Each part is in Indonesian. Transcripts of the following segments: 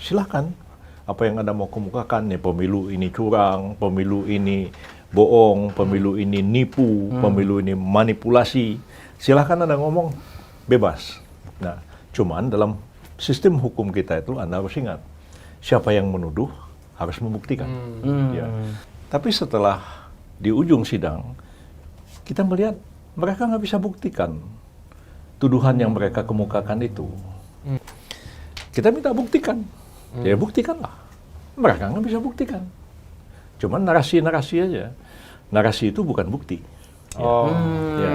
silahkan. Apa yang Anda mau kemukakan, nih pemilu ini curang, pemilu ini bohong, pemilu ini nipu, pemilu ini manipulasi. Silahkan Anda ngomong, bebas. Nah, cuman dalam sistem hukum kita itu Anda harus ingat, siapa yang menuduh harus membuktikan. Ya. Tapi setelah di ujung sidang, kita melihat mereka nggak bisa buktikan tuduhan yang mereka kemukakan itu. Kita minta buktikan. Ya buktikanlah. Mereka nggak bisa buktikan. Cuman narasi-narasi aja. Narasi itu bukan bukti. Ya.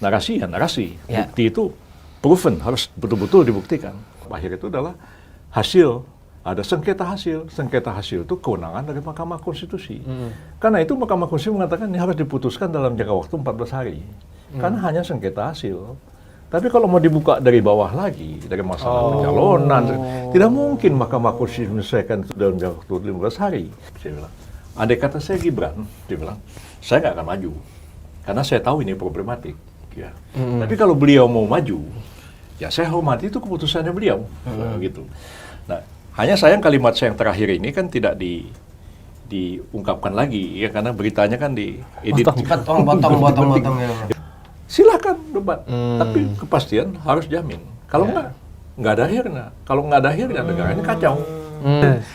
Narasi ya narasi. Ya. Bukti itu proven, harus betul-betul dibuktikan. Akhir itu adalah hasil. Ada sengketa hasil. Sengketa hasil itu kewenangan dari Mahkamah Konstitusi. Karena itu Mahkamah Konstitusi mengatakan ini harus diputuskan dalam jangka waktu 14 hari. Karena hanya sengketa hasil. Tapi kalau mau dibuka dari bawah lagi, dari masalah pencalonan, tidak mungkin Mahkamah Konstitusi menyelesaikan itu dalam jangka waktu 15 hari. Saya bilang, andai kata saya Gibran, dia bilang, saya nggak akan maju. Karena saya tahu ini problematik. Ya. Tapi kalau beliau mau maju, ya saya hormati itu keputusannya beliau. Gitu. Nah, hanya sayang kalimat saya yang terakhir ini kan tidak diungkapkan lagi, ya karena beritanya kan diedit. Potong ya. Silahkan debat, tapi kepastian harus jamin. Kalau nggak ada akhirnya. Kalau nggak ada akhirnya negara ini kacau.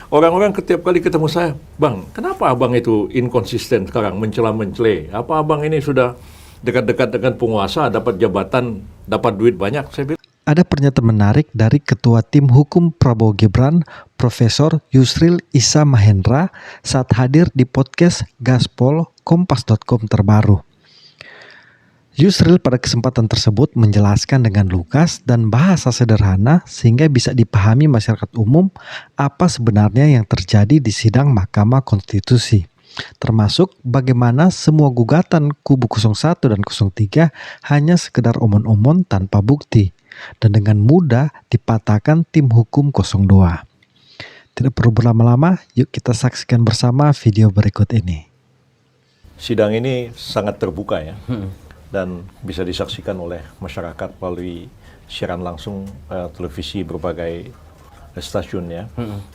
Orang-orang setiap kali ketemu saya, Bang, kenapa Abang itu inkonsisten sekarang, mencela-mencela? Apa Abang ini sudah dekat-dekat dengan penguasa, dapat jabatan, dapat duit banyak? Saya bilang, ada pernyataan menarik dari Ketua Tim Hukum Prabowo Gibran, Profesor Yusril Issa Mahendra, saat hadir di podcast Gaspol Kompas.com terbaru. Yusril pada kesempatan tersebut menjelaskan dengan lugas dan bahasa sederhana sehingga bisa dipahami masyarakat umum apa sebenarnya yang terjadi di sidang Mahkamah Konstitusi. Termasuk bagaimana semua gugatan kubu 01 dan 03 hanya sekedar omon-omon tanpa bukti dan dengan mudah dipatahkan tim hukum 02. Tidak perlu berlama-lama, yuk kita saksikan bersama video berikut ini. sidang ini sangat terbuka ya. Dan bisa disaksikan oleh masyarakat melalui siaran langsung televisi berbagai stasiun ya.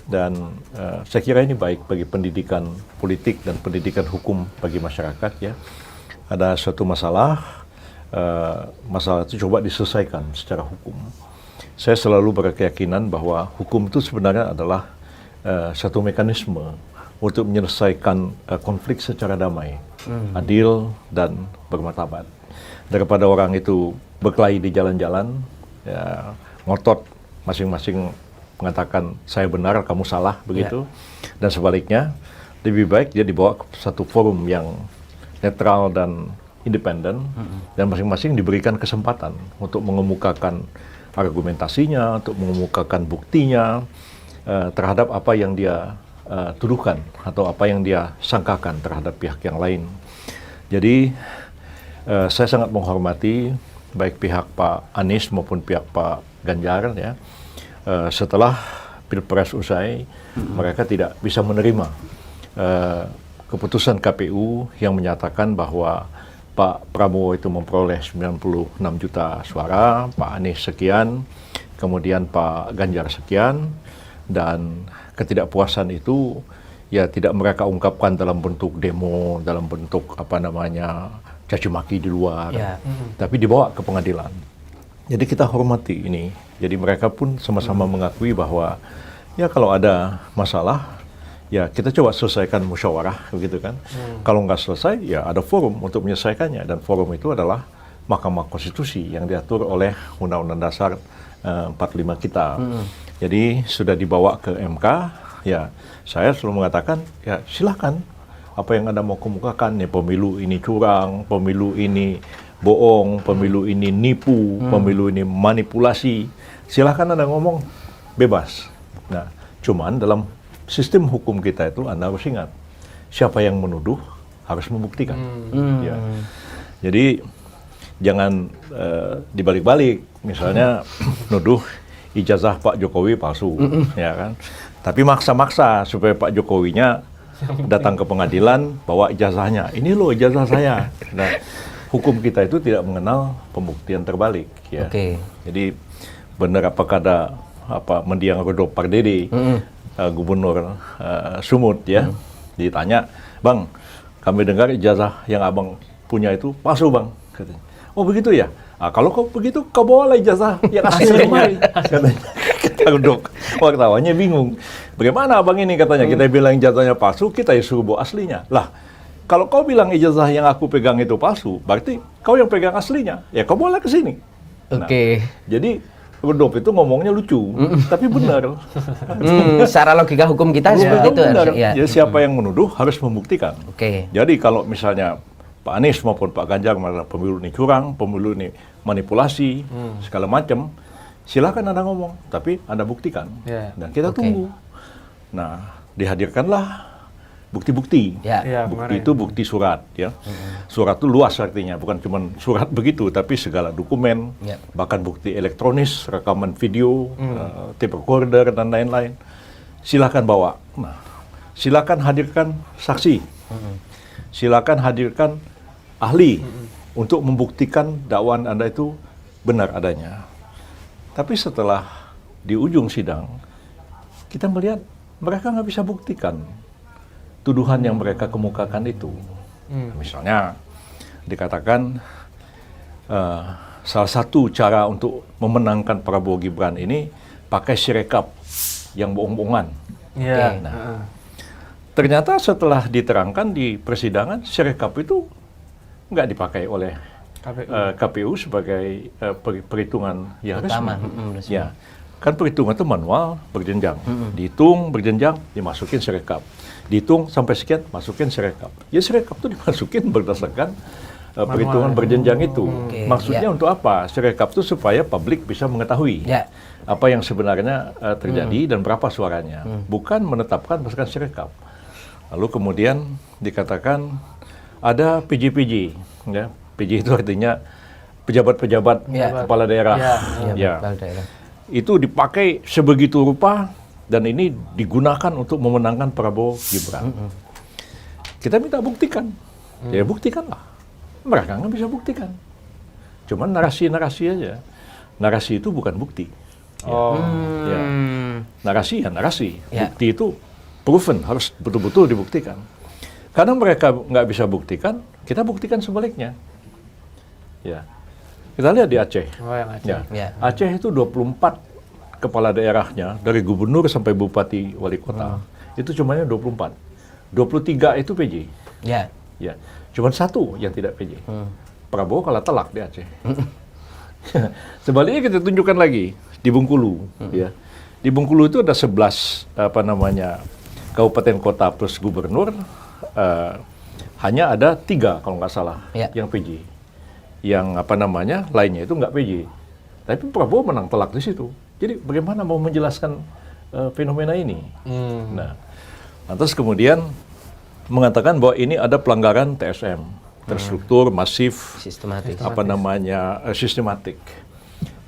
Dan saya kira ini baik bagi pendidikan politik dan pendidikan hukum bagi masyarakat ya. Ada suatu masalah, masalah itu coba diselesaikan secara hukum. Saya selalu berkeyakinan bahwa hukum itu sebenarnya adalah satu mekanisme untuk menyelesaikan konflik secara damai, adil dan bermartabat. Daripada orang itu berkelahi di jalan-jalan, ya, ngotot masing-masing mengatakan saya benar, kamu salah, begitu. Dan sebaliknya, lebih baik dia dibawa ke satu forum yang netral dan independen, dan masing-masing diberikan kesempatan untuk mengemukakan argumentasinya, untuk mengemukakan buktinya terhadap apa yang dia tuduhkan atau apa yang dia sangkakan terhadap pihak yang lain. Jadi saya sangat menghormati baik pihak Pak Anies maupun pihak Pak Ganjar ya. Setelah Pilpres usai, mereka tidak bisa menerima keputusan KPU yang menyatakan bahwa Pak Prabowo itu memperoleh 96 juta suara, Pak Anies sekian, kemudian Pak Ganjar sekian, dan ketidakpuasan itu ya tidak mereka ungkapkan dalam bentuk demo, dalam bentuk caci maki di luar, tapi dibawa ke pengadilan. Jadi kita hormati ini. Jadi mereka pun sama-sama mengakui bahwa ya kalau ada masalah, ya kita coba selesaikan musyawarah, begitu kan. Kalau nggak selesai, ya ada forum untuk menyelesaikannya. Dan forum itu adalah Mahkamah Konstitusi yang diatur oleh Undang-Undang Dasar 45 kita. Jadi sudah dibawa ke MK, ya saya selalu mengatakan, ya silahkan. Apa yang Anda mau kemukakan, nih pemilu ini curang, pemilu ini bohong, pemilu ini nipu, pemilu ini manipulasi. Silahkan Anda ngomong, bebas. Nah, cuman dalam sistem hukum kita itu Anda harus ingat, siapa yang menuduh harus membuktikan. Ya. Jadi jangan dibalik-balik, misalnya nuduh ijazah Pak Jokowi palsu, ya kan? Tapi maksa-maksa supaya Pak Jokowinya datang ke pengadilan bawa ijazahnya. Ini loh ijazah saya. Nah, hukum kita itu tidak mengenal pembuktian terbalik. Ya. Jadi benar apakah ada mendiang Rodop Pardede, Gubernur Sumut ya, ditanya, "Bang, kami dengar ijazah yang abang punya itu palsu, Bang," katanya. "Oh begitu ya? Kalau kau begitu, kau bawalah ijazah yang aslinya kemari," katanya. Kata Rodop, wartawannya bingung. "Bagaimana abang ini?" katanya. "Kita bilang ijazahnya palsu, kita suruh bawa aslinya." Lah, kalau kau bilang ijazah yang aku pegang itu palsu, berarti kau yang pegang aslinya. Ya kau bawa ke sini. Oke. Jadi Rodop itu ngomongnya lucu, tapi benar. Secara logika hukum kita seperti itu benar. harus. Ya. Jadi siapa yang menuduh harus membuktikan. Oke. Jadi kalau misalnya Pak Anies maupun Pak Ganjar merasa pemilu ini curang, pemilu ini manipulasi, segala macam, silakan Anda ngomong, tapi Anda buktikan. Dan kita tunggu. Nah, dihadirkanlah bukti-bukti. Bukti itu bukti surat, ya. Surat itu luas artinya, bukan cuma surat begitu, tapi segala dokumen, bahkan bukti elektronis, rekaman video, tape recorder dan lain-lain. Silakan bawa. Nah, silakan hadirkan saksi. Silakan hadirkan ahli untuk membuktikan dakwaan Anda itu benar adanya. Tapi setelah di ujung sidang, kita melihat mereka nggak bisa buktikan tuduhan yang mereka kemukakan itu. Misalnya dikatakan salah satu cara untuk memenangkan Prabowo Gibran ini pakai sirekap yang bohong-bohongan. Nah, ternyata setelah diterangkan di persidangan, sirekap itu nggak dipakai oleh KPU sebagai perhitungan yang resmi. Ya, kan perhitungan itu manual berjenjang, dihitung berjenjang, dimasukin sirekap. Dihitung sampai sekian, masukin sirekap. Ya sirekap itu dimasukin berdasarkan perhitungan berjenjang itu. Maksudnya untuk apa? Sirekap itu supaya publik bisa mengetahui apa yang sebenarnya terjadi dan berapa suaranya. Bukan menetapkan berdasarkan sirekap. Lalu kemudian dikatakan ada PJ-PJ. Ya. PJ itu artinya pejabat-pejabat kepala daerah. Itu dipakai sebegitu rupa, dan ini digunakan untuk memenangkan Prabowo Gibran. Kita minta buktikan. Ya buktikanlah. Mereka nggak bisa buktikan. Cuman narasi-narasi aja. Narasi itu bukan bukti. Ya. Narasi ya narasi. Bukti itu proven, harus betul-betul dibuktikan. Karena mereka nggak bisa buktikan, kita buktikan sebaliknya. Ya. Kita lihat di Aceh. Aceh itu 24 kepala daerahnya, dari gubernur sampai bupati wali kota, itu cumanya 24. 23 itu PJ. Ya. Cuman satu yang tidak PJ. Prabowo kalah telak di Aceh. Sebaliknya kita tunjukkan lagi di Bengkulu. Ya. Di Bengkulu itu ada 11 kabupaten kota plus gubernur. Hanya ada 3 kalau nggak salah yang PJ. Yang lainnya itu nggak PJ. Tapi Prabowo menang telak di situ. Jadi bagaimana mau menjelaskan fenomena ini? Nah, lantas kemudian mengatakan bahwa ini ada pelanggaran TSM, terstruktur, masif, sistematik.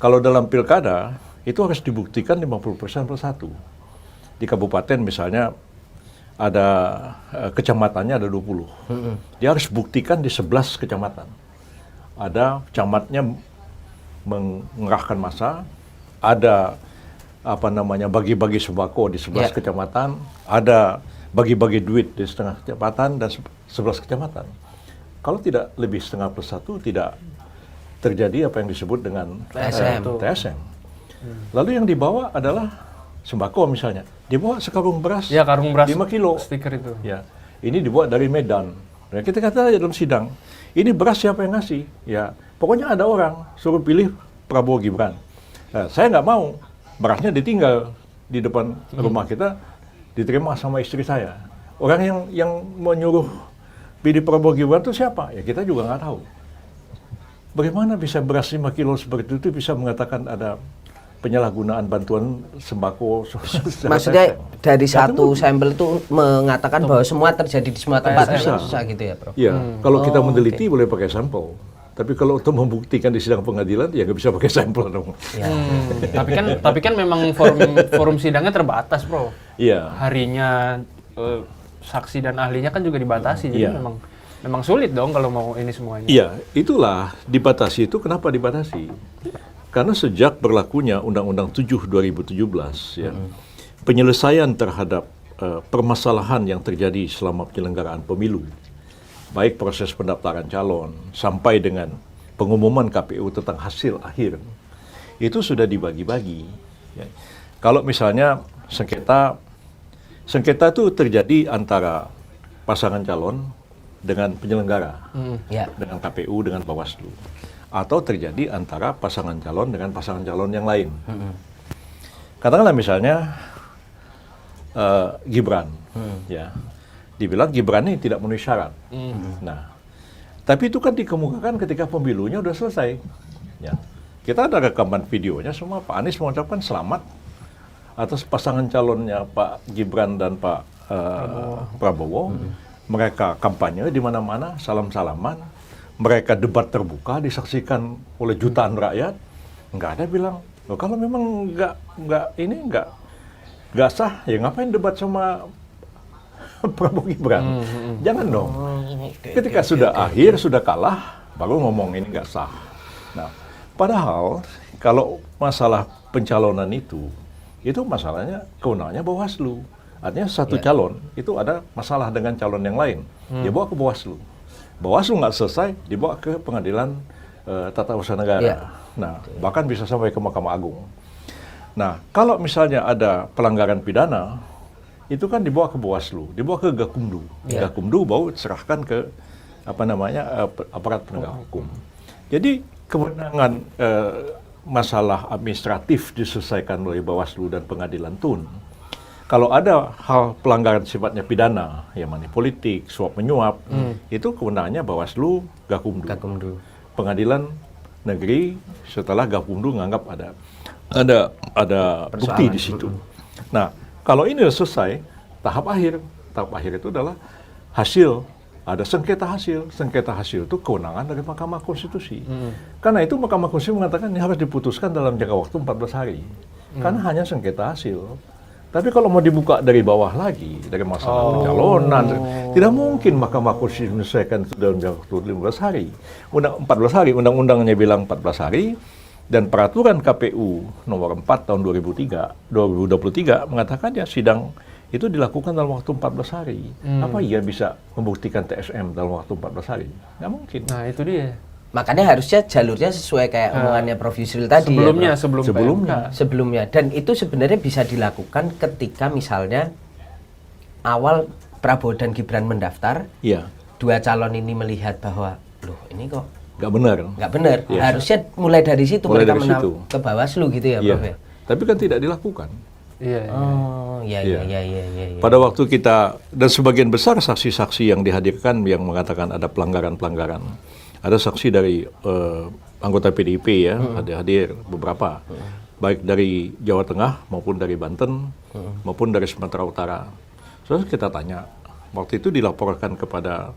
Kalau dalam pilkada itu harus dibuktikan 50% plus 1. Di kabupaten misalnya ada kecamatannya ada 20. Dia harus buktikan di 11 kecamatan. Ada camatnya mengerahkan massa, ada bagi-bagi sembako di 11 kecamatan, ada bagi-bagi duit di setengah kecamatan dan 11 kecamatan. Kalau tidak lebih setengah plus 1, tidak terjadi apa yang disebut dengan TSM. Lalu yang dibawa adalah sembako misalnya. Dibawa sekarung beras, karung beras 5 kilo. Stiker itu. Ya, ini dibawa dari Medan. Nah, kita kata dalam sidang, ini beras siapa yang ngasih? Ya, pokoknya ada orang suruh pilih Prabowo Gibran. Nah, saya nggak mau, berasnya ditinggal di depan rumah kita, diterima sama istri saya. Orang yang menyuruh pilih Prabowo Gibran itu siapa? Ya kita juga nggak tahu. Bagaimana bisa beras 5 kilo seperti itu bisa mengatakan ada penyalahgunaan bantuan sembako? Maksudnya dari satu sampel itu mengatakan bahwa semua terjadi di semua tempat, susah gitu ya, Prof? Iya, kalau kita meneliti boleh pakai sampel. Tapi kalau untuk membuktikan di sidang pengadilan, ya nggak bisa pakai sampel dong. Tapi kan memang forum sidangnya terbatas, Bro. Iya. Harinya saksi dan ahlinya kan juga dibatasi, jadi memang sulit dong kalau mau ini semuanya. Iya, itulah dibatasi itu. Kenapa dibatasi? Karena sejak berlakunya Undang-Undang 7 2017 ya, penyelesaian terhadap permasalahan yang terjadi selama penyelenggaraan pemilu, baik proses pendaftaran calon sampai dengan pengumuman KPU tentang hasil akhir, itu sudah dibagi-bagi. Ya. Kalau misalnya sengketa itu terjadi antara pasangan calon dengan penyelenggara, dengan KPU, dengan Bawaslu, atau terjadi antara pasangan calon dengan pasangan calon yang lain. Katakanlah misalnya Gibran, ya, dibilang Gibran ini tidak memenuhi syarat. Nah, tapi itu kan dikemukakan ketika pemilunya udah selesai. Ya. Kita ada rekaman videonya semua, Pak Anies mengucapkan selamat atas pasangan calonnya Pak Gibran dan Pak Prabowo. Mereka kampanye di mana-mana, salam-salaman. Mereka debat terbuka, disaksikan oleh jutaan rakyat. Nggak ada bilang, loh, kalau memang nggak sah, ya ngapain debat sama Prabowo Gibran? Jangan dong. Ketika sudah akhir, sudah kalah, baru ngomong ini nggak sah. Nah, padahal kalau masalah pencalonan itu masalahnya kewenangannya Bawaslu. Artinya satu calon itu ada masalah dengan calon yang lain, dia bawa ke Bawaslu. Bawaslu nggak selesai, dibawa ke Pengadilan Tata Usaha Negara. Nah, bahkan bisa sampai ke Mahkamah Agung. Nah, kalau misalnya ada pelanggaran pidana, itu kan dibawa ke Bawaslu, dibawa ke Gakumdu. Gakumdu baru serahkan ke aparat penegak hukum. Jadi kewenangan masalah administratif diselesaikan oleh Bawaslu dan Pengadilan Tun. Kalau ada hal pelanggaran sifatnya pidana, yang money politik, suap menyuap, itu kewenangannya Bawaslu, Gakumdu. Pengadilan Negeri setelah Gakumdu nganggap ada bukti di situ. Nah, kalau ini selesai, tahap akhir itu adalah hasil. Ada sengketa hasil itu kewenangan dari Mahkamah Konstitusi. Karena itu Mahkamah Konstitusi mengatakan ini harus diputuskan dalam jangka waktu 14 hari. Karena hanya sengketa hasil. Tapi kalau mau dibuka dari bawah lagi, dari masalah pencalonan, tidak mungkin Mahkamah Konstitusi menyelesaikan itu dalam jangka waktu 15 hari. 14 hari, undang-undangnya bilang 14 hari, dan peraturan KPU nomor 4 tahun 2023 mengatakan ya sidang itu dilakukan dalam waktu 14 hari. Apa ia bisa membuktikan TSM dalam waktu 14 hari? Nggak mungkin. Nah, itu dia. Makanya harusnya jalurnya sesuai kayak omongannya Prof. Yusril tadi. Sebelumnya. Dan itu sebenarnya bisa dilakukan ketika misalnya awal Prabowo dan Gibran mendaftar, dua calon ini melihat bahwa, loh ini kok nggak benar. Harusnya mulai dari situ mereka ke Bawaslu gitu ya, Prof. Ya? Tapi kan tidak dilakukan. Iya. Pada waktu kita, dan sebagian besar saksi-saksi yang dihadirkan yang mengatakan ada pelanggaran-pelanggaran. Ada saksi dari anggota PDIP ya, ada hadir beberapa, baik dari Jawa Tengah maupun dari Banten maupun dari Sumatera Utara. Terus kita tanya, waktu itu dilaporkan kepada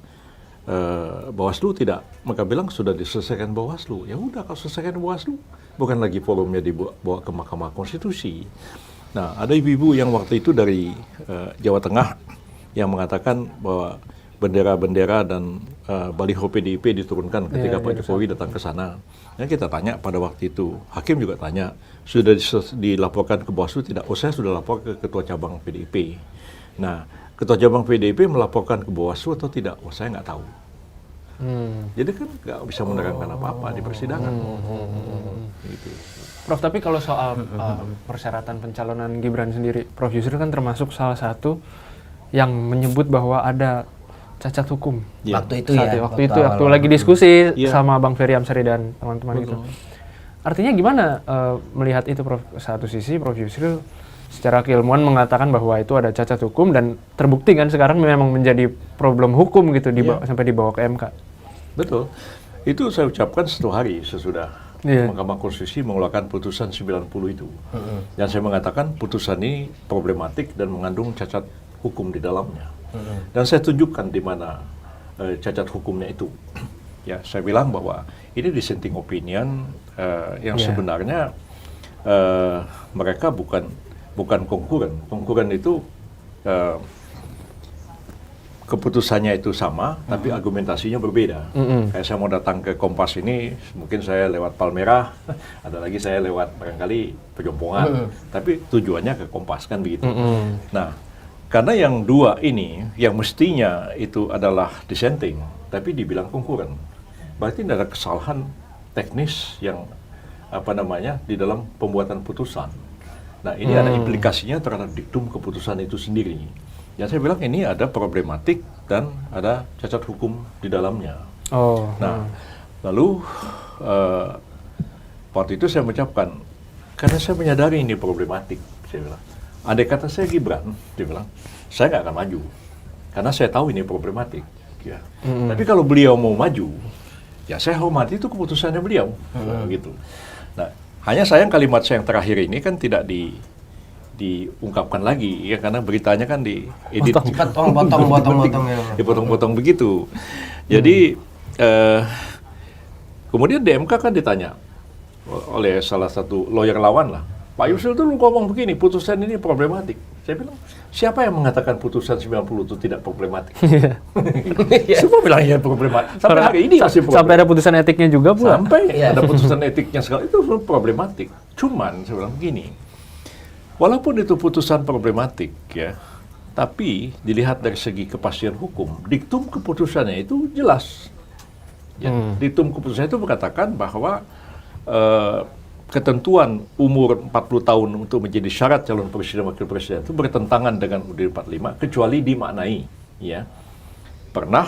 Bawaslu tidak? Mereka bilang sudah diselesaikan Bawaslu. Ya udah, kalau selesaikan Bawaslu, bukan lagi forumnya dibawa ke Mahkamah Konstitusi. Nah, ada ibu-ibu yang waktu itu dari Jawa Tengah yang mengatakan bahwa bendera-bendera dan baliho PDIP diturunkan ketika Pak Jokowi datang ke sana. Yang kita tanya pada waktu itu, hakim juga tanya, sudah dilaporkan ke Bawaslu tidak? Oh, saya sudah lapor ke Ketua Cabang PDIP. Nah, Ketua Cabang PDIP melaporkan ke Bawaslu atau tidak? Oh, saya nggak tahu. Jadi kan nggak bisa menerangkan apa-apa di persidangan. Gitu. Prof, tapi kalau soal persyaratan pencalonan Gibran sendiri, Prof. Yusril kan termasuk salah satu yang menyebut bahwa ada cacat hukum. Waktu itu waktu lagi diskusi sama Bang Ferry Amsari dan teman-teman itu. Artinya gimana melihat itu, Prof? Satu sisi Prof. Yusril secara keilmuan mengatakan bahwa itu ada cacat hukum dan terbukti kan sekarang memang menjadi problem hukum gitu sampai dibawa ke MK. Betul. Itu saya ucapkan 1 hari sesudah Mahkamah Konstitusi mengeluarkan putusan 90 itu. Dan saya mengatakan putusan ini problematik dan mengandung cacat hukum di dalamnya. Dan saya tunjukkan di mana cacat hukumnya itu. Ya, saya bilang bahwa ini dissenting opinion yang sebenarnya mereka bukan konkuren. Konkuren itu keputusannya itu sama, tapi argumentasinya berbeda. Kayak saya mau datang ke Kompas ini, mungkin saya lewat Palmerah, ada lagi saya lewat barangkali Pejompongan, tapi tujuannya ke Kompas kan begitu. Nah, karena yang dua ini, yang mestinya itu adalah dissenting, tapi dibilang konkuren, berarti ada kesalahan teknis yang di dalam pembuatan putusan. Nah, ini ada implikasinya terhadap diktum keputusan itu sendiri. Yang saya bilang ini ada problematik dan ada cacat hukum di dalamnya. Lalu waktu itu saya mengucapkan, karena saya menyadari ini problematik, saya bilang, andai kata saya Gibran, dia bilang, saya nggak akan maju, karena saya tahu ini problematik. Ya. Tapi kalau beliau mau maju, ya saya hormati itu keputusannya beliau, gitu. Nah, hanya sayang kalimat saya yang terakhir ini kan tidak diungkapkan lagi, ya, karena beritanya kan diedit, dipotong-potong begitu. Jadi kemudian di MK kan ditanya oleh salah satu lawyer lawan lah, Pak Yusril tuh lu ngomong begini, putusan ini problematik. Saya bilang, siapa yang mengatakan putusan 90 itu tidak problematik? Semua bilang ya problematik. Sampai hari ini masih problematik. Sampai ada putusan etiknya juga pula. Sampai ada putusan etiknya segala itu problematik. Cuman saya bilang begini, walaupun itu putusan problematik ya, tapi dilihat dari segi kepastian hukum, diktum keputusannya itu jelas. Ya, diktum keputusannya itu mengatakan bahwa ketentuan umur 40 tahun untuk menjadi syarat calon presiden wakil presiden itu bertentangan dengan UUD 45 kecuali dimaknai ya pernah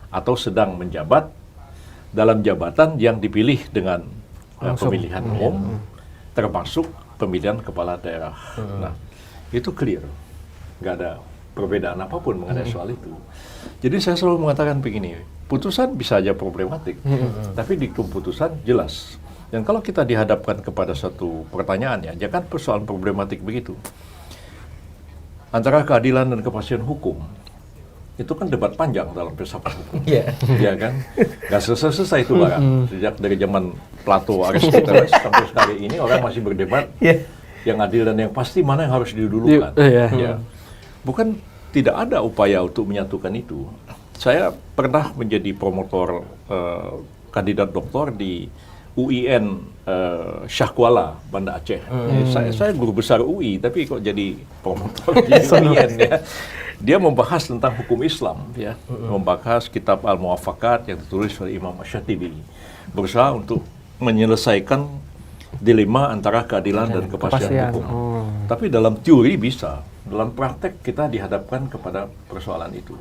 atau sedang menjabat dalam jabatan yang dipilih dengan pemilihan umum termasuk pemilihan kepala daerah. Nah, itu clear. Nggak ada perbedaan apapun mengenai soal itu. Jadi saya selalu mengatakan begini, putusan bisa aja problematik, tapi diktum putusan jelas. Dan kalau kita dihadapkan kepada satu pertanyaan ya, jangan persoalan problematik begitu. Antara keadilan dan kepastian hukum, itu kan debat panjang dalam filsafat hukum. Ya kan? Gak selesai itu barang. Sejak dari zaman Plato, Aristoteles sampai sekarang ini orang masih berdebat yang adil dan yang pasti mana yang harus didulukan. Ya. Bukan tidak ada upaya untuk menyatukan itu. Saya pernah menjadi promotor kandidat doktor di UIN Syahkuala, Banda Aceh. Saya guru besar UI, tapi kok jadi promotor di UIN ya. Dia membahas tentang hukum Islam, ya, membahas kitab Al-Muwaffaqat yang ditulis oleh Imam Asy-Syatibi, berusaha untuk menyelesaikan dilema antara keadilan dan kepastian hukum. Tapi dalam teori bisa, dalam praktek kita dihadapkan kepada persoalan itu.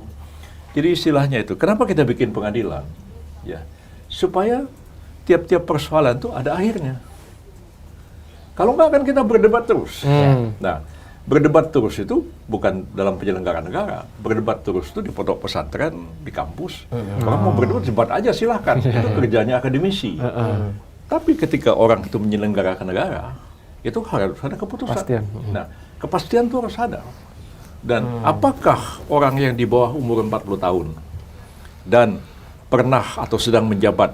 Jadi istilahnya itu, kenapa kita bikin pengadilan? Ya, supaya tiap-tiap persoalan itu ada akhirnya. Kalau nggak kan kita berdebat terus. Nah, berdebat terus itu bukan dalam penyelenggaraan negara. Berdebat terus itu di pondok pesantren, di kampus. Kalau mau berdebat, debat aja silahkan. Itu kerjanya akademisi. Tapi ketika orang itu menyelenggarakan negara, itu harus ada keputusan. Kepastian. Nah, kepastian itu harus ada. Dan apakah orang yang di bawah umur 40 tahun dan pernah atau sedang menjabat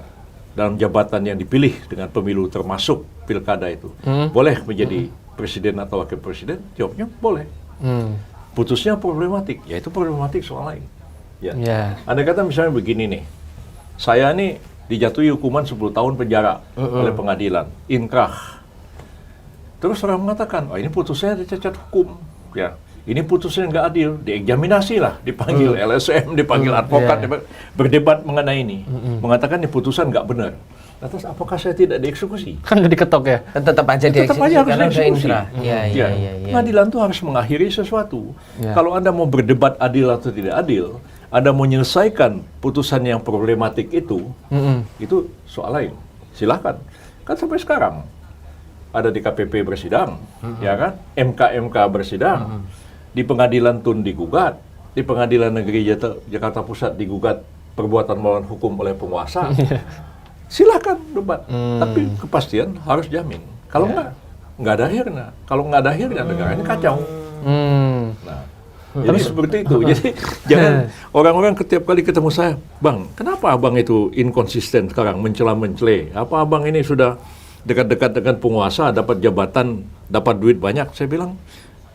dalam jabatan yang dipilih dengan pemilu termasuk pilkada itu, boleh menjadi presiden atau wakil presiden? Jawabnya boleh. Putusnya problematik, ya itu problematik soal lain. Ya. Anda kata misalnya begini nih, saya nih dijatuhi hukuman 10 tahun penjara oleh pengadilan, inkrah. Terus orang mengatakan, oh ini putusnya ada cacat hukum, ya. Ini putusnya nggak adil, dieksaminasi lah, dipanggil LSM, dipanggil advokat, berdebat mengenai ini, mengatakan ini putusan nggak benar. Terus apakah saya tidak dieksekusi? Kan udah diketok ya? Kan tetap aja dieksekusi karena udah inkrah. Pengadilan itu harus mengakhiri sesuatu. Kalau Anda mau berdebat adil atau tidak adil, Anda mau menyelesaikan putusan yang problematik itu soal lain. Silakan. Kan sampai sekarang ada di KPP bersidang, ya kan? MK bersidang. Di pengadilan Tun digugat, di pengadilan negeri Jakarta Pusat digugat perbuatan melawan hukum oleh penguasa. Silakan debat, tapi kepastian harus jamin. Kalau nggak ada akhirnya. Kalau nggak ada akhirnya negara ini kacau. Nah, jadi seperti itu. Jadi jangan orang-orang setiap kali ketemu saya, Bang, kenapa Abang itu inkonsisten sekarang mencela-mencela? Apa Abang ini sudah dekat-dekat dengan penguasa, dapat jabatan, dapat duit banyak? Saya bilang,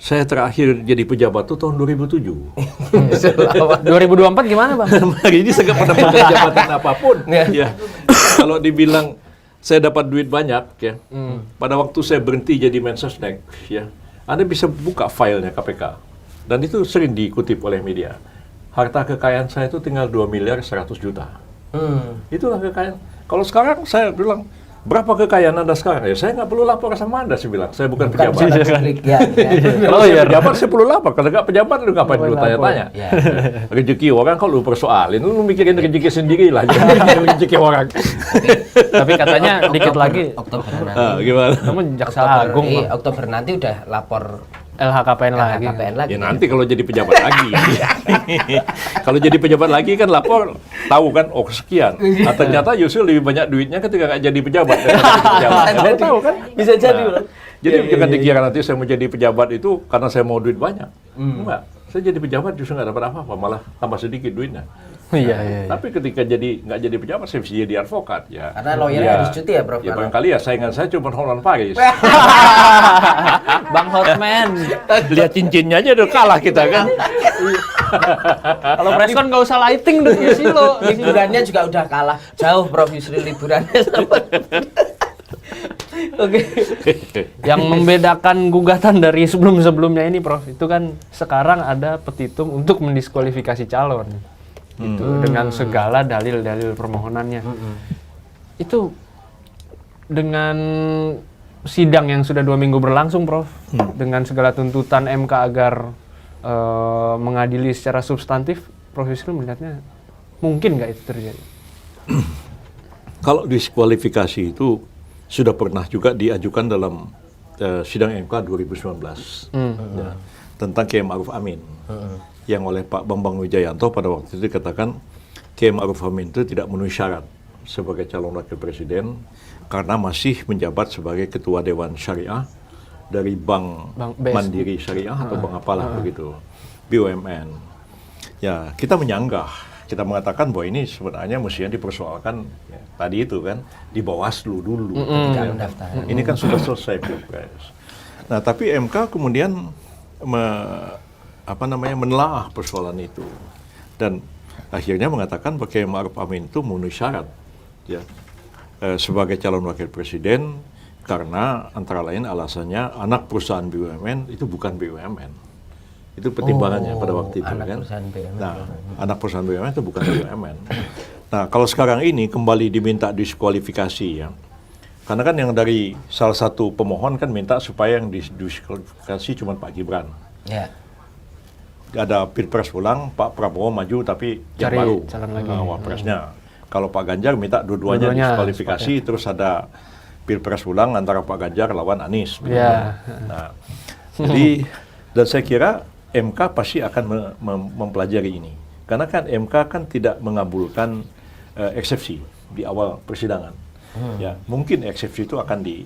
Saya terakhir jadi pejabat itu tahun 2007. 2024 gimana Bang? Hari ini saya nggak pernah punya jabatan apapun. Ya. Kalau dibilang saya dapat duit banyak, ya. Pada waktu saya berhenti jadi Mensesnek, ya, Anda bisa buka filenya KPK. Dan itu sering dikutip oleh media. Harta kekayaan saya itu tinggal 2 miliar 100 juta. Itulah kekayaan. Kalau sekarang saya bilang, berapa kekayaan Anda sekarang? Ya, saya nggak perlu lapor sama Anda, saya bilang. Saya bukan pejabat. Kalau saya pejabat, saya perlu lapor. Kalau nggak pejabat, lu ngapain lu tanya-tanya? Rezeki orang kalau lu persoalin, lu mikirin rezeki sendiri lah. Jangan rezeki orang. Tapi katanya dikit lagi. Oktober nanti. Gimana? Kamu jaksa agung. Oktober nanti udah lapor LHKPN lagi. Ya nanti kalau jadi pejabat lagi. Kalau jadi pejabat lagi kan lapor, tahu kan, oh sekian. Nah, ternyata Yusril lebih banyak duitnya ketika nggak jadi pejabat. Tahu kan? Bisa jadi. Jadi jangan dikira nanti saya mau jadi pejabat itu karena saya mau duit banyak. Enggak. Saya jadi pejabat justru nggak dapat apa-apa, malah tambah sedikit duitnya. Iya. Tapi ketika nggak jadi pejabat, saya bisa jadi advokat. Ya. Karena lawyer harus cuti ya, Prof. Ya barangkali ya saingan saya cuma Hotman Paris. Bang Hotman. Lihat cincinnya aja udah kalah kita kan. Kalau preskon nggak usah lighting deh sih lo. Liburannya juga udah kalah jauh, Prof. Yusril liburannya sama. Oke. Yang membedakan gugatan dari sebelum-sebelumnya ini, Prof, itu kan sekarang ada petitum untuk mendiskualifikasi calon. Itu dengan segala dalil-dalil permohonannya. Itu dengan sidang yang sudah 2 minggu berlangsung, Prof, dengan segala tuntutan MK agar mengadili secara substantif, Prof Yusril melihatnya mungkin nggak itu terjadi? Kalau diskualifikasi itu sudah pernah juga diajukan dalam sidang MK 2019 ya, tentang Kiai Ma'ruf Amin. Yang oleh Pak Bambang Wijayanto pada waktu itu dikatakan Kiai Ma'ruf Amin itu tidak memenuhi syarat sebagai calon wakil presiden karena masih menjabat sebagai ketua Dewan Syariah dari Bank Mandiri Syariah atau Bank apalah begitu, BUMN. Ya, kita menyanggah, kita mengatakan bahwa ini sebenarnya mestinya dipersoalkan ya, tadi itu kan di Bawaslu dulu. Ini kan sudah selesai Pilpres. Nah, tapi MK kemudian menelaah persoalan itu dan akhirnya mengatakan bahwa Kiai Ma'ruf Amin itu memenuhi syarat ya sebagai calon wakil presiden karena antara lain alasannya anak perusahaan BUMN itu bukan BUMN. Itu pertimbangannya pada waktu itu kan. Anak perusahaan BUMN itu bukan BUMN. Nah, kalau sekarang ini kembali diminta diskualifikasi ya. Karena kan yang dari salah satu pemohon kan minta supaya yang diskualifikasi cuma Pak Gibran. Ya. Ada Pilpres ulang, Pak Prabowo maju tapi yang baru wapresnya. Kalau Pak Ganjar minta dua-duanya diskualifikasi, terus ada Pilpres ulang antara Pak Ganjar lawan Anies. Yeah. Nah, jadi dan saya kira MK pasti akan mempelajari ini, karena kan MK kan tidak mengabulkan eksepsi di awal persidangan. Ya, mungkin eksepsi itu akan di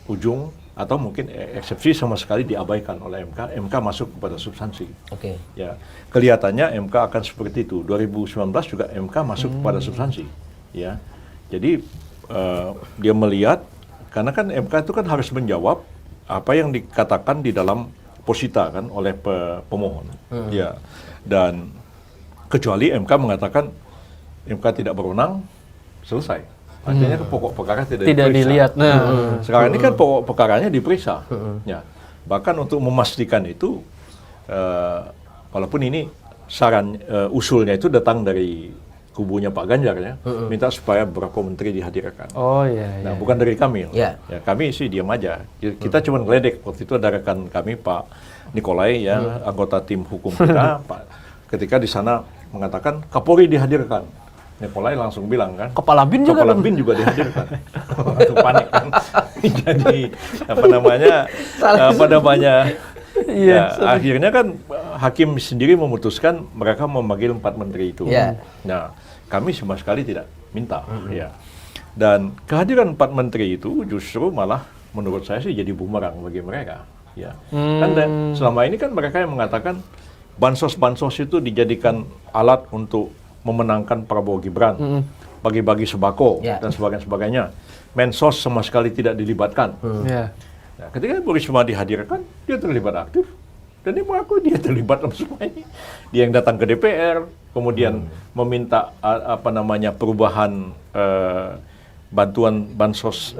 ujung atau mungkin eksepsi sama sekali diabaikan oleh MK. MK masuk kepada substansi. Oke. Ya, kelihatannya MK akan seperti itu. 2019 juga MK masuk kepada substansi. Ya, jadi dia melihat karena kan MK itu kan harus menjawab apa yang dikatakan di dalam posita kan oleh pemohon. Ya, dan kecuali MK mengatakan MK tidak berwenang, selesai. Artinya pokok perkara tidak dilihat. Sekarang ini kan pokok perkaranya diperiksa. Ya. Bahkan untuk memastikan itu, walaupun ini saran usulnya itu datang dari kubunya Pak Ganjar ya, minta supaya beberapa menteri dihadirkan. Oh iya. Nah, bukan dari kami. Ya, kami sih diam aja. Kita cuma geledek. Waktu itu ada rekan kami Pak Nikolai ya, anggota tim hukum kita, Pak. Ketika di sana mengatakan Kapolri dihadirkan. Nikolai langsung bilang kan, Kepala BIN juga dihadirkan. Itu panik kan. Jadi akhirnya kan hakim sendiri memutuskan mereka memanggil 4 menteri itu. Nah, kami sama sekali tidak minta. Ya. Dan kehadiran 4 menteri itu justru malah menurut saya sih jadi bumerang bagi mereka. Ya. Kan selama ini kan mereka yang mengatakan bansos-bansos itu dijadikan alat untuk memenangkan Prabowo Gibran, bagi-bagi sembako dan sebagainya. Mensos sama sekali tidak dilibatkan. Nah, ketika Bu Risma dihadirkan, dia terlibat aktif. Dan dia mengaku dia terlibat dalam semua ini. Dia yang datang ke DPR, kemudian meminta perubahan bantuan bansos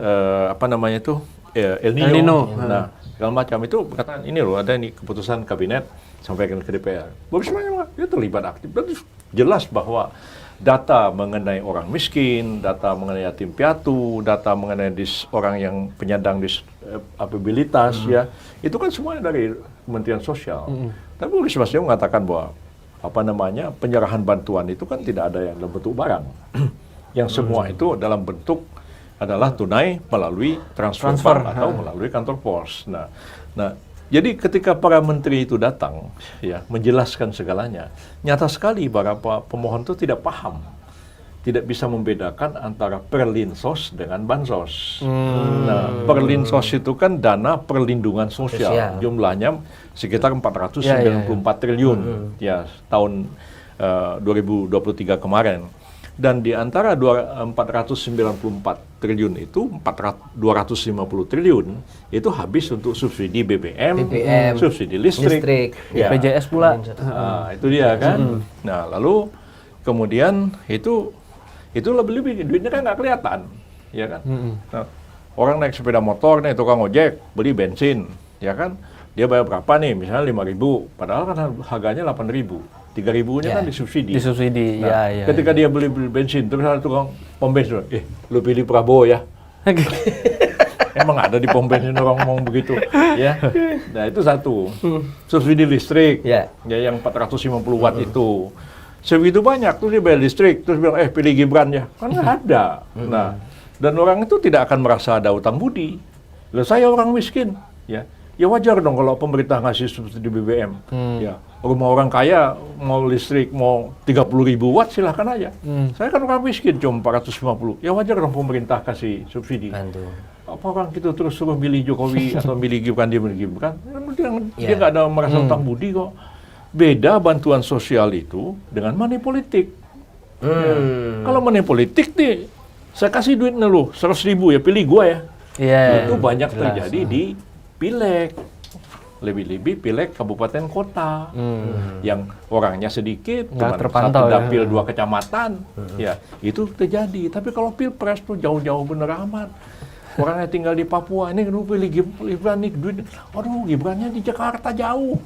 El Nino. Nah, segala macam itu berkata ini loh ada ini keputusan kabinet sampaikan ke DPR. Baru semuanya dia terlibat aktif. Dan jelas bahwa data mengenai orang miskin, data mengenai yatim piatu, data mengenai orang yang penyandang disabilitas ya, itu kan semuanya dari Kementerian Sosial. Tapi Bu Risma sendiri mengatakan bahwa penyerahan bantuan itu kan tidak ada yang dalam bentuk barang. Yang semua itu dalam bentuk adalah tunai melalui transfer atau melalui kantor pos. Nah, jadi ketika para menteri itu datang, ya menjelaskan segalanya, nyata sekali beberapa pemohon itu tidak paham, tidak bisa membedakan antara perlinsos dengan bansos. Nah, perlinsos itu kan dana perlindungan sosial, jumlahnya sekitar 494 triliun ya tahun 2023 kemarin. Dan di antara 494 triliun itu 250 triliun itu habis untuk subsidi BBM, subsidi listrik. Ya. BPJS pula. Itu dia kan. Nah, lalu kemudian itu lebih duitnya kan nggak kelihatan, ya kan. Nah, orang naik sepeda motor nih, tukang ojek beli bensin, ya kan. Dia bayar berapa nih? Misalnya 5.000, padahal kan harganya 8.000. 3.000-nya kan disubsidi. Nah, ketika dia beli bensin, terus ada tukang pom bensin, lu pilih Prabowo ya. Emang ada di pom bensin orang ngomong begitu, ya. Nah itu satu. Subsidi listrik, ya yang 450 watt itu. Sebegitu banyak, terus dia bayar listrik, terus bilang, pilih Gibran ya. Kan nggak ada. Nah, dan orang itu tidak akan merasa ada utang budi. Loh, saya orang miskin, ya. Ya wajar dong kalau pemerintah ngasih subsidi BBM. Ya, rumah orang kaya mau listrik mau 30.000 watt silahkan aja. Saya kan orang miskin cuma 450. Ya wajar dong pemerintah kasih subsidi. Apa orang gitu terus suruh milih Jokowi atau milih Gibran, dia milih Gibran? Dia nggak ada merasa utang budi kok. Beda bantuan sosial itu dengan money politik. Ya. Kalau money politik nih, saya kasih duit nih lu 100.000 ya pilih gua ya. Itu banyak terjadi di pileg, lebih-lebih pileg kabupaten kota, yang orangnya sedikit, cuma satu dapil 2 kecamatan, ya itu terjadi. Tapi kalau pilpres tuh jauh-jauh bener amat. Orangnya tinggal di Papua, ini lu pilih Gibran nih duit, aduh Gibrannya di Jakarta jauh,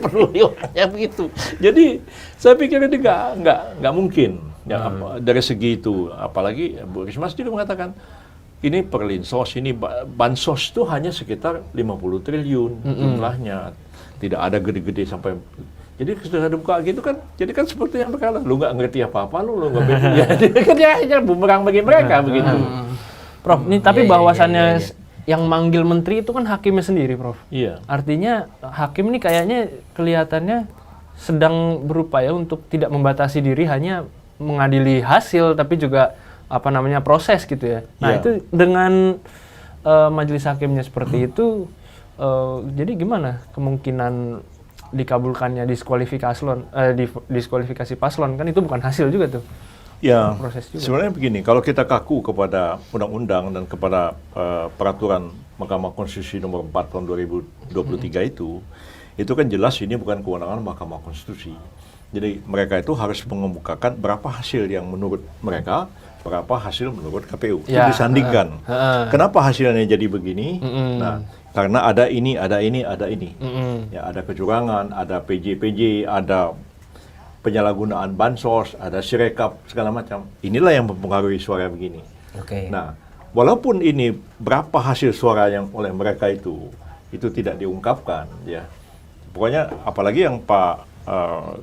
perlu orangnya begitu. Jadi saya pikir ini nggak mungkin, ya, dari segi itu. Apalagi Bu Risma juga mengatakan. Ini perlinsos, ini bansos itu hanya sekitar 50 triliun jumlahnya. Tidak ada gede-gede sampai. Jadi sudah buka gitu kan, jadi kan seperti yang berkala, lu nggak ngerti apa-apa, lu nggak ngerti. Jadi kan ya bumerang bagi mereka begitu. Prof, ini tapi bahwasannya yang manggil menteri itu kan hakimnya sendiri, Prof. Iya. Artinya hakim ini kayaknya kelihatannya sedang berupaya untuk tidak membatasi diri hanya mengadili hasil, tapi juga proses gitu ya. Nah itu dengan majelis hakimnya seperti itu, jadi gimana kemungkinan dikabulkannya diskualifikasi paslon, kan itu bukan hasil juga tuh. Ya, proses juga. Sebenarnya begini, kalau kita kaku kepada undang-undang dan kepada peraturan Mahkamah Konstitusi nomor 4 tahun 2023 itu kan jelas ini bukan kewenangan Mahkamah Konstitusi. Jadi mereka itu harus mengemukakan berapa hasil yang menurut mereka, berapa hasil menurut KPU. Itu disandingkan. Kenapa hasilnya jadi begini? Nah, karena ada ini. Ya, ada kecurangan, ada PJ, ada penyalahgunaan bansos, ada sirekap, segala macam. Inilah yang mempengaruhi suara begini. Nah, walaupun ini berapa hasil suara yang oleh mereka itu tidak diungkapkan, ya. Pokoknya apalagi yang Pak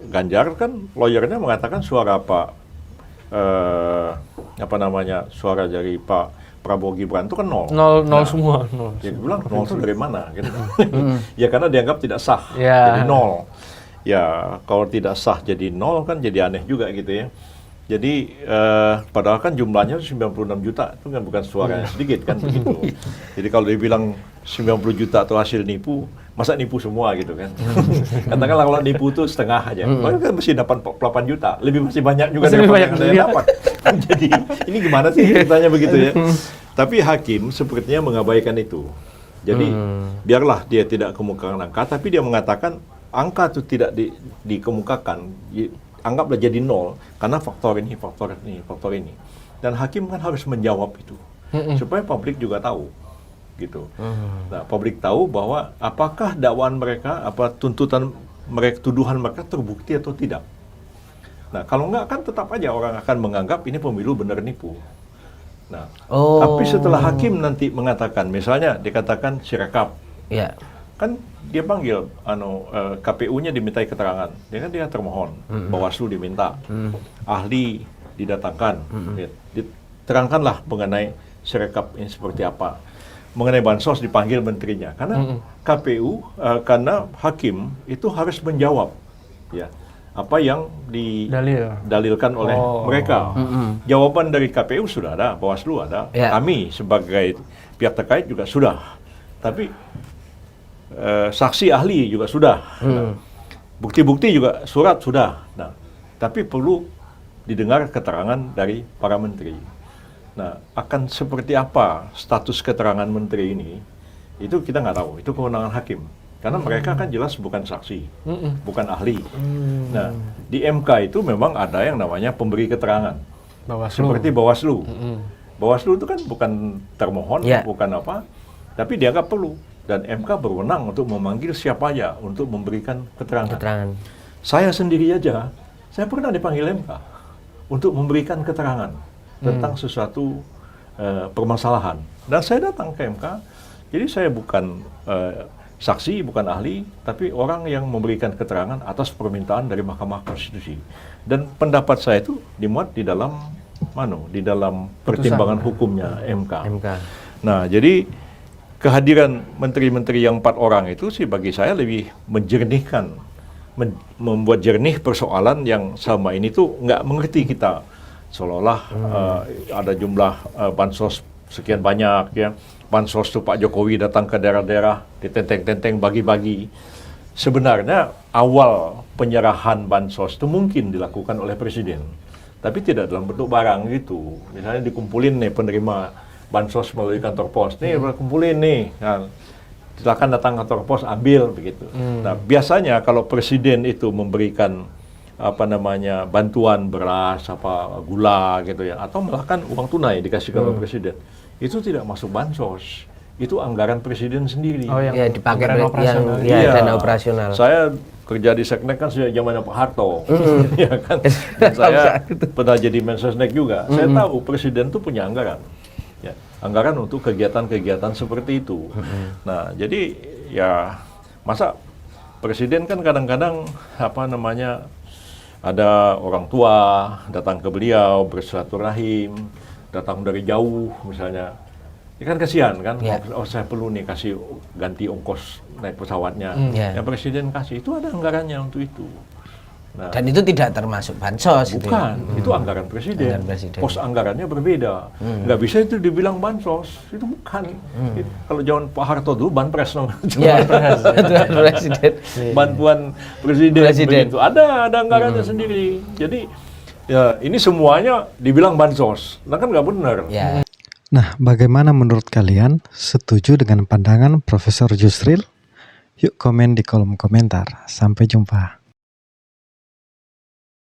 Ganjar kan lawyernya mengatakan suara suara dari Pak Prabowo Gibran itu kan nol. Nol semua. Dia bilang nol itu dari mana? Gitu. Ya karena dianggap tidak sah, jadi nol. Ya kalau tidak sah jadi nol kan jadi aneh juga gitu ya. Jadi padahal kan jumlahnya 96 juta, itu kan bukan suara yang sedikit kan begitu. Jadi kalau dibilang 90 juta atau hasil nipu, masa nipu semua gitu kan. Katakanlah kalau nipu itu setengah aja, maka kan mesti dapat 8 juta, masih banyak juga daripada yang ada yang dapat. Jadi ini gimana sih ceritanya begitu ya. Tapi hakim sepertinya mengabaikan itu. Jadi biarlah dia tidak kemukakan angka, tapi dia mengatakan angka itu tidak dikemukakan, anggaplah jadi 0 karena faktor ini, faktor ini, faktor ini. Dan hakim kan harus menjawab itu supaya publik juga tahu, gitu. Nah, publik tahu bahwa apakah dakwaan mereka, apa tuntutan mereka, tuduhan mereka terbukti atau tidak. Nah, kalau enggak kan tetap aja orang akan menganggap ini pemilu benar nipu. Nah, tapi setelah hakim nanti mengatakan, misalnya dikatakan sirekap, kan dia panggil KPU-nya dimintai keterangan, dia termohon, Bawaslu diminta, ahli didatangkan, diterangkanlah mengenai sirekap ini seperti apa, mengenai bansos dipanggil menterinya, karena KPU, karena hakim itu harus menjawab, ya, apa yang didalilkan oleh mereka. Jawaban dari KPU sudah ada, Bawaslu ada, kami sebagai pihak terkait juga sudah, tapi saksi ahli juga sudah, bukti-bukti juga surat sudah. Nah, tapi perlu didengar keterangan dari para menteri. Nah, akan seperti apa status keterangan menteri ini? Itu kita nggak tahu, itu kewenangan hakim. Karena mereka kan jelas bukan saksi, bukan ahli. Nah, di MK itu memang ada yang namanya pemberi keterangan. Seperti Bawaslu. Bawaslu itu kan bukan termohon, bukan apa, tapi dianggap perlu. Dan MK berwenang untuk memanggil siapa aja untuk memberikan keterangan. Saya sendiri aja, saya pernah dipanggil MK untuk memberikan keterangan tentang sesuatu permasalahan. Dan saya datang ke MK, jadi saya bukan saksi, bukan ahli, tapi orang yang memberikan keterangan atas permintaan dari Mahkamah Konstitusi. Dan pendapat saya itu dimuat di dalam pertimbangan hukumnya MK. Nah, jadi kehadiran menteri-menteri yang 4 orang itu sih bagi saya lebih menjernihkan, membuat jernih persoalan yang selama ini tuh nggak mengerti kita. Seolah-olah ada jumlah bansos sekian banyak, ya. Bansos tuh Pak Jokowi datang ke daerah-daerah, ditenteng-tenteng, bagi-bagi. Sebenarnya awal penyerahan bansos itu mungkin dilakukan oleh Presiden, tapi tidak dalam bentuk barang gitu. Misalnya dikumpulin nih penerima bansos melalui kantor pos, nih kumpulin nih, nah, silakan datang kantor pos ambil begitu. Nah, biasanya kalau Presiden itu memberikan bantuan beras, gula gitu ya, atau malah kan uang tunai dikasih kepada Presiden, itu tidak masuk bansos, itu anggaran Presiden sendiri. Yang dipakai dana operasional. Saya kerja di Seknek kan sejak zamannya Pak Harto, ya kan. Dan saya pernah jadi Mensesnek juga. Saya tahu Presiden itu punya anggaran. Ya, anggaran untuk kegiatan-kegiatan seperti itu. Nah, jadi ya masa Presiden kan kadang-kadang ada orang tua datang ke beliau bersilaturahim, datang dari jauh misalnya. Ini kan kasihan kan, oh saya perlu nih kasih ganti ongkos naik pesawatnya. Yang Presiden kasih itu ada anggarannya untuk itu. Nah, dan itu tidak termasuk bansos. Bukan, itu anggaran Presiden. Pos anggarannya berbeda. Nggak bisa itu dibilang bansos, itu bukan. Kalau zaman Pak Harto dulu banpres namanya. Bantuan Presiden. Begitu. Ada anggarannya sendiri. Jadi ya ini semuanya dibilang bansos. Nah kan nggak benar. Nah, bagaimana menurut kalian? Setuju dengan pandangan Profesor Yusril? Yuk komen di kolom komentar. Sampai jumpa.